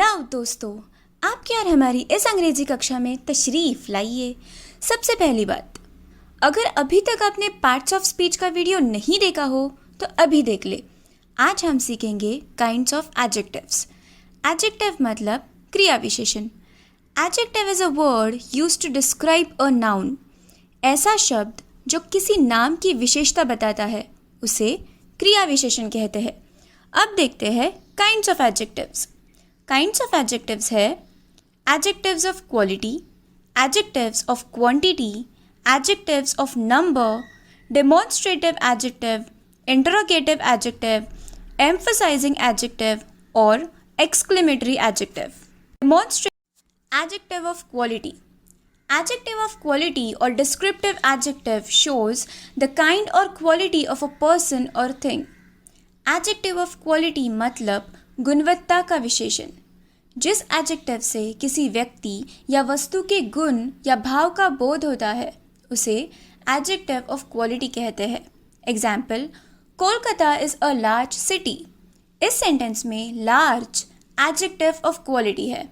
लाओ दोस्तों, आपकी और हमारी इस अंग्रेजी कक्षा में तशरीफ लाइए। सबसे पहली बात, अगर अभी तक आपने पार्ट्स ऑफ स्पीच का वीडियो नहीं देखा हो तो अभी देख ले। आज हम सीखेंगे काइंड्स ऑफ एडजेक्टिव्स। एडजेक्टिव मतलब क्रिया विशेषण। Adjective is a word used to describe a noun. ऐसा शब्द जो किसी नाम की विशेषता बताता है उसे क्रिया विशेषण कहते हैं। अब देखते हैं kinds of adjectives. Kinds of adjectives है adjectives of quality, adjectives of quantity, adjectives of number, demonstrative adjective, interrogative adjective, emphasising adjective और exclamatory adjective. Demonstrative adjective of quality. Adjective of quality or descriptive adjective shows the kind or quality of a person or thing. Adjective of quality मतलब गुणवत्ता का विशेषण। जिस adjective से किसी व्यक्ति या वस्तु के गुण या भाव का बोध होता है उसे adjective of quality कहते हैं। Example, Kolkata is a large city. इस सेंटेंस में large adjective of quality है।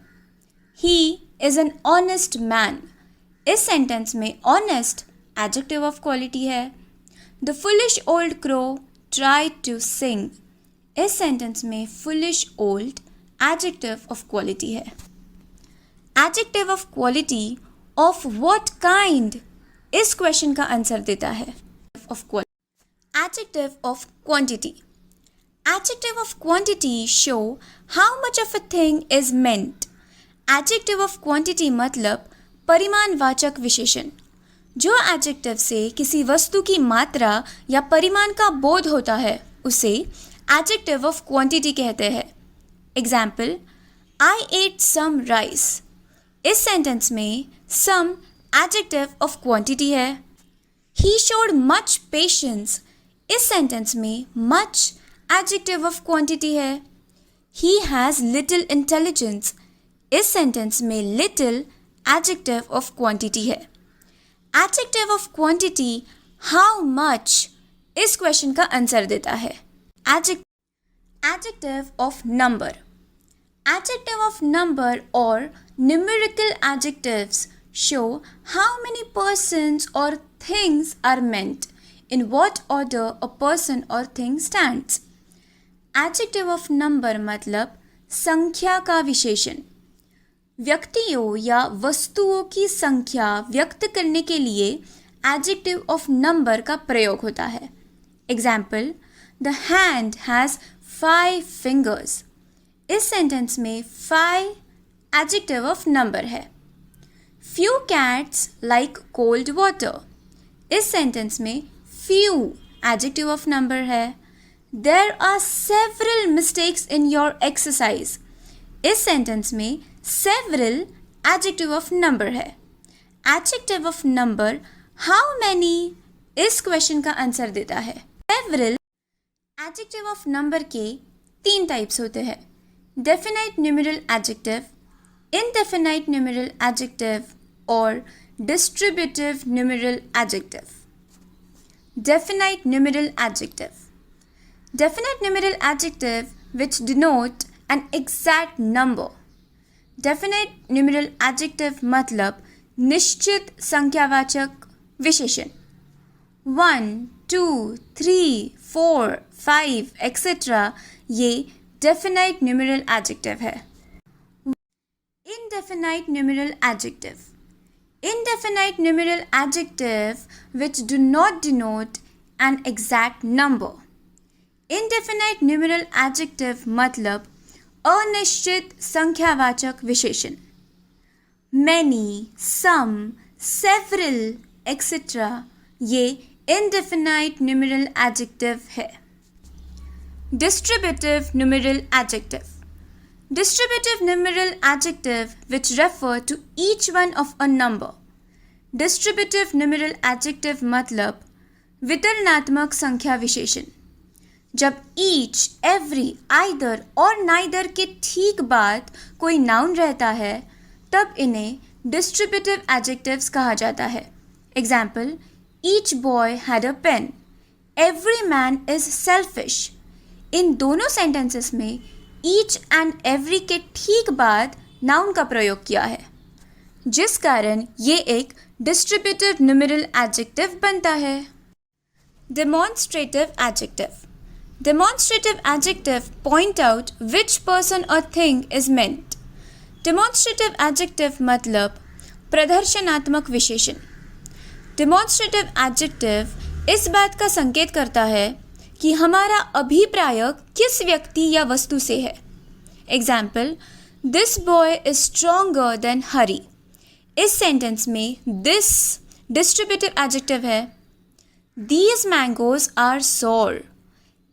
He is an honest man. इस सेंटेंस में ऑनेस्ट एडजेक्टिव ऑफ क्वालिटी है। The foolish old crow try to sing. इस सेंटेंस में foolish old adjective of quality है। Adjective of quality of what kind इस question का answer देता है। Adjective of quantity. Adjective of quantity show how much of a thing is meant. Adjective of quantity मतलब परिमाणवाचक विशेषण। जो एडजेक्टिव से किसी वस्तु की मात्रा या परिमाण का बोध होता है उसे एडजेक्टिव ऑफ क्वांटिटी कहते हैं। Example, I ate some rice. इस सेंटेंस में सम एडजेक्टिव ऑफ क्वांटिटी है। He showed much patience. इस सेंटेंस में मच एडजेक्टिव ऑफ क्वांटिटी है। He has little intelligence. इस सेंटेंस में लिटिल एडजेक्टिव ऑफ क्वांटिटी है। Adjective of quantity how much इस क्वेश्चन का आंसर देता है। Adjective of number. Adjective of number और numerical adjectives show how many persons और things are meant in what order a person और thing stands. Adjective of number मतलब संख्या का विशेषण। व्यक्तियों या वस्तुओं की संख्या व्यक्त करने के लिए एडजेक्टिव ऑफ नंबर का प्रयोग होता है। Example, the hand has 5 fingers. इस सेंटेंस में 5 एडजेक्टिव ऑफ नंबर है। Few cats like cold water. इस सेंटेंस में फ्यू एडजेक्टिव ऑफ नंबर है। There are several mistakes in your exercise. इस सेंटेंस में several adjective of number है। adjective of number how many इस question का answer देता है। several adjective of number के 3 टाइप्स होते हैं। definite numeral adjective, indefinite numeral adjective और distributive numeral adjective। definite numeral adjective। definite numeral adjective which denote an exact number। Definite numeral adjective मतलब निश्चित संख्यावाचक विशेषण। 1, 2, 3, 4, 5 एक्सेट्रा ये डेफिनेट न्यूमेरल एडजेक्टिव है। Indefinite numeral adjective. Indefinite numeral adjective which do not denote an exact number. Indefinite numeral adjective मतलब अनिश्चित संख्यावाचक विशेषण। Many, some, several etcetera ये इनडेफिनाइट न्यूमेरल एडजेक्टिव है। Distributive numeral adjective. Distributive numeral adjective which refer to each one of a number. Distributive numeral adjective मतलब वितरणात्मक संख्या विशेषण। जब ईच, एवरी, आइदर और नाइदर के ठीक बाद कोई नाउन रहता है तब इन्हें डिस्ट्रीब्यूटिव एडजेक्टिव्स कहा जाता है। Example, each boy had a pen. Every man is selfish. इन दोनों सेंटेंसेस में ईच एंड एवरी के ठीक बाद नाउन का प्रयोग किया है, जिस कारण ये एक डिस्ट्रीब्यूटिव न्यूमेरल एडजेक्टिव बनता है। Demonstrative adjective. Demonstrative adjective point out which person और thing is meant. Demonstrative adjective मतलब प्रदर्शनात्मक विशेषण। डेमोन्स्ट्रेटिव एडजेक्टिव इस बात का संकेत करता है कि हमारा अभिप्राय किस व्यक्ति या वस्तु से है। Example, this boy is stronger than Hari. इस सेंटेंस में दिस डिस्ट्रीब्यूटिव एडजेक्टिव है। These mangoes are sour.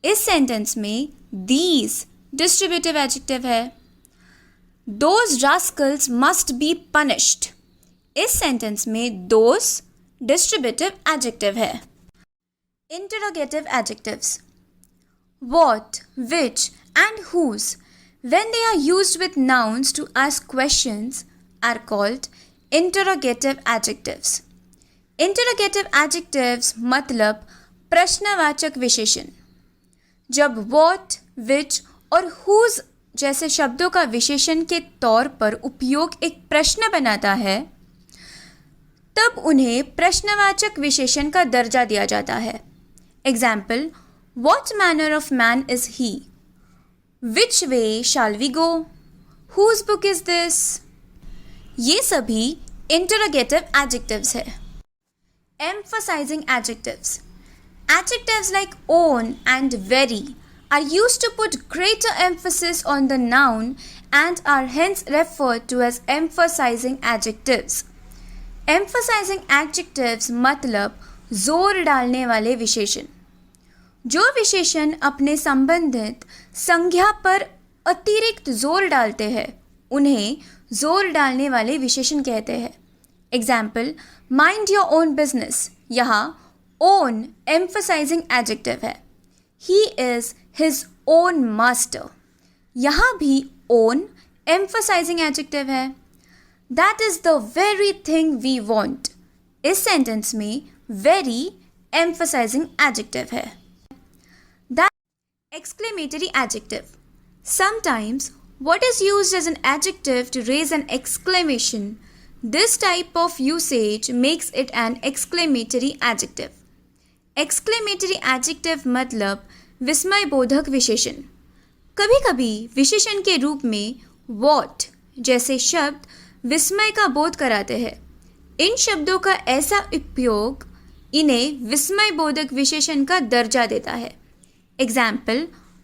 इस सेंटेंस में दीज डिस्ट्रीब्यूटिव एडजेक्टिव है। Those rascals must be punished. इस सेंटेंस में दोज डिस्ट्रीब्यूटिव एडजेक्टिव है। Interrogative adjectives. What, which, and whose, when they are used with nouns to ask questions, are called interrogative adjectives. Interrogative adjectives मतलब प्रश्नवाचक विशेषण। जब what, which और whose जैसे शब्दों का विशेषण के तौर पर उपयोग एक प्रश्न बनाता है, तब उन्हें प्रश्नवाचक विशेषण का दर्जा दिया जाता है। Example, what manner of man is he? Which way shall we go? Whose book is this? ये सभी interrogative adjectives है। Emphasizing adjectives. Adjectives like own and very are used to put greater emphasis on the noun and are hence referred to as emphasizing adjectives. Emphasizing adjectives मतलब जोर डालने वाले विशेषण। जो विशेषण अपने संबंधित संज्ञा पर अतिरिक्त जोर डालते हैं, उन्हें जोर डालने वाले विशेषण कहते हैं। Example, mind your own business. यहाँ ओन एम्फसाइजिंग एडजेक्टिव है। He is his own master. यहाँ भी ओन एम्फसाइजिंग एडजेक्टिव है। That is the very thing we want. इस सेंटेंस में वेरी एम्फसाइजिंग एडजेक्टिव है। Exclamatory adjective. Sometimes what is used as an adjective to raise an exclamation, this type of usage makes it an exclamatory adjective. Exclamatory adjective मतलब विस्मयबोधक विशेषण। कभी कभी विशेषण के रूप में what जैसे शब्द विस्मय का बोध कराते हैं। इन शब्दों का ऐसा उपयोग इन्हें विस्मयबोधक विशेषण का दर्जा देता है। Example,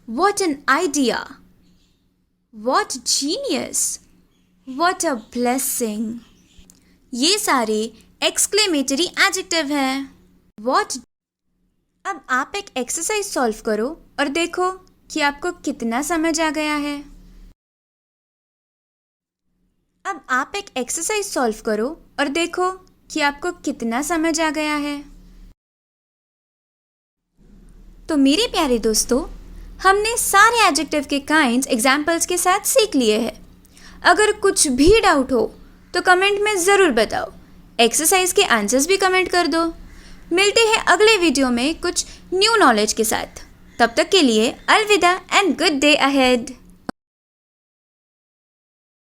what an idea, what genius, what a blessing. ये सारे exclamatory adjective हैं। What? अब आप एक एक्सरसाइज सॉल्व करो और देखो कि आपको कितना समझ आ गया है। अब आप एक एक्सरसाइज सॉल्व करो और देखो कि आपको कितना समझ आ गया है। तो मेरे प्यारे दोस्तों, हमने सारे एडजेक्टिव के काइंड्स एग्जाम्पल्स के साथ सीख लिए हैं। अगर कुछ भी डाउट हो तो कमेंट में ज़रूर बताओ। एक्सरसाइज के आंसर्स भी कमेंट कर दो। मिलते हैं अगले वीडियो में कुछ न्यू नॉलेज के साथ। तब तक के लिए अलविदा एंड गुड डे अहेड।